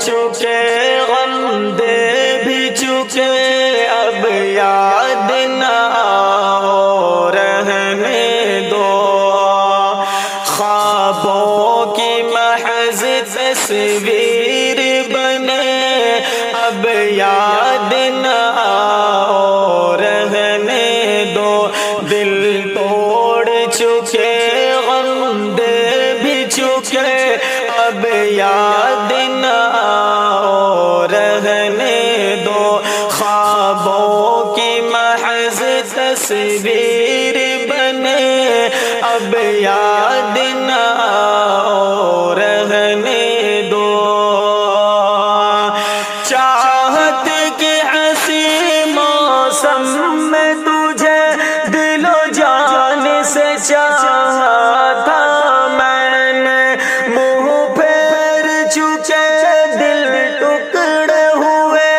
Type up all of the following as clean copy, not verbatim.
چکے غم دے بھی چکے اب یاد نہ آؤ رہنے دو خوابوں کی محض تصویر بنے اب یاد نہ آؤ رہنے دو دل توڑ چکے غم دے بھی چکے اب یاد نہ آؤ رہنے دو خوابوں کی محض تصویر بنے اب یاد نہ آؤ رہنے دو چاہت کے ہنسی موسم میں تجھے دل و جان سے چاہا تھا میں نے منہ پھیر چکے دل ٹکڑے ہوئے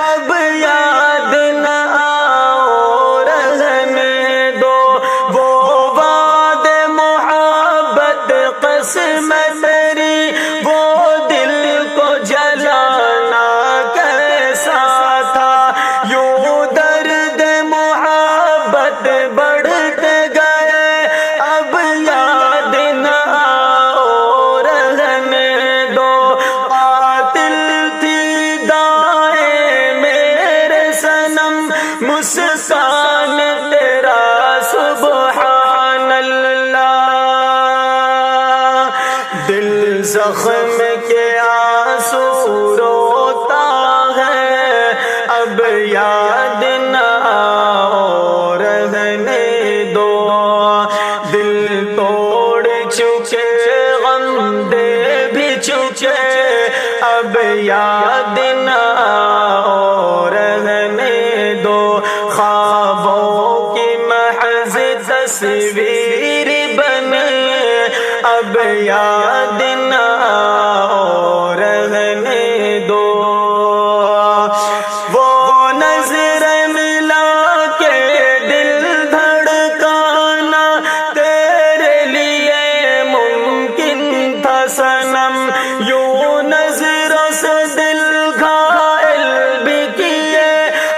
اب یاد نہ آؤ رہنے دو وہ وعد محبت قسم تیری وہ دل کو جلانا کیسا تھا یوں درد محبت بڑھتے گئے اب یاد نہ آؤ رہنے دو قاتل تھی دائیں میرے صنم مسکان تیرا سبحان اللہ دل زخم کے آنسو روتا ہے اب یاد نہ آؤ رہنے دو دل توڑ چکے غم دے بھی چکے اب یاد نہ آؤ رہنے دو خوابوں کی محض تصویر بنے اب یاد نہ آؤ رہنے دو وہ نظر ملا کے دل دھڑکانا تیرے لیے ممکن تھا صنم یوں نظروں سے دل گھائل بھی کیے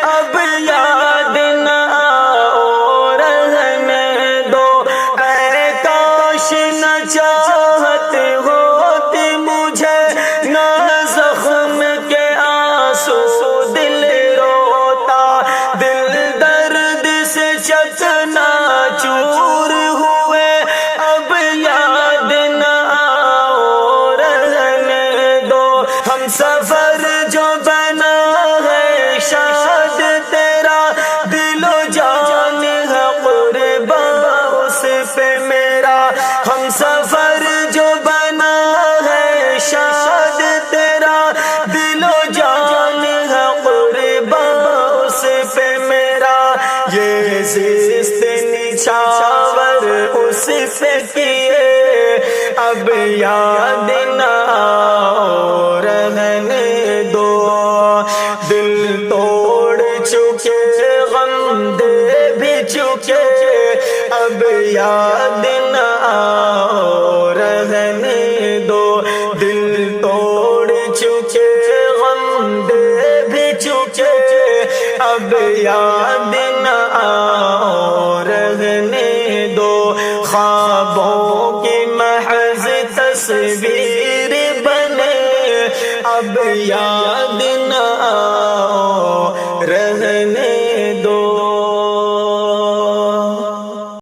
اب یاد نہ آؤ رہنے دو اے کاش نہ چاہت ہوتی مجھے نہ زخم کے آنسو دل روتا دل درد سے چکنا چور ہوئے اب یاد نہ آؤ رہنے دو ہم سفر جو بنا ہے شاید تیرا دل و جان ہے قربان اس پہ میرا ہم سفر جو بنا ہے شاید تیرا دل و جان ہے قربان اس پہ میرا یہ زیست نچھاور اس پہ کیے اب یاد نہ آؤ رہنے دو دل توڑ چکے غم دے بھی چکے اب یاد نہ آؤ رہنے دو دل توڑ چکے غم دے بھی چکے اب یاد نہ آؤ رہنے دو خوابوں کی محض تصویر بنے اب یاد نہ آؤ